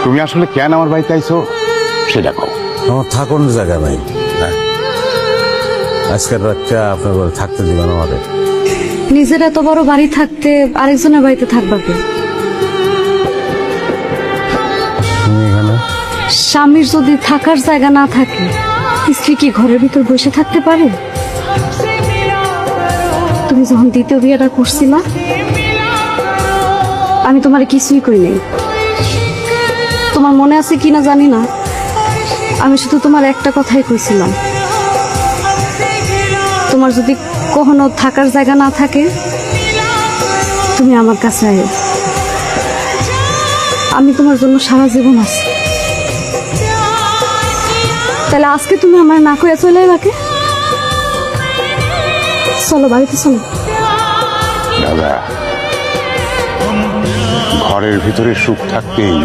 তুমি আসলে কেন আমার বাড়িতে আইছো সেটা কও। আমার থাকার জায়গা নাই। আজকের রাতটা আপনার বাড়ি থাকতে দিবেন আমাদের। নিজের এত বড় বাড়ি থাকতে আরেকজনের বাড়িতে থাকবা কে? তুমি এখানে স্বামীর যদি থাকার জায়গা না থাকে স্ত্রী কি ঘরের ভিতর বসে থাকতে পারে? তুমি যখন দ্বিতীয় বিয়েটা করছিলা আমি তোমার কিছুই করি নাই। তোমার মনে আছে কিনা জানি না, আমি শুধু তোমার একটা কথাই কইছিলাম, তোমার যদি কখনো থাকার জায়গা না থাকে তুমি আমার কাছে আয়, আমি তোমার জন্য সারা জীবন আছি। তাহলে আজকে তুমি আমার না কইয়া চলে এবাকে চলো বাড়িতে চলো। দাদা, ঘরের ভিতরে সুখ থাকতেই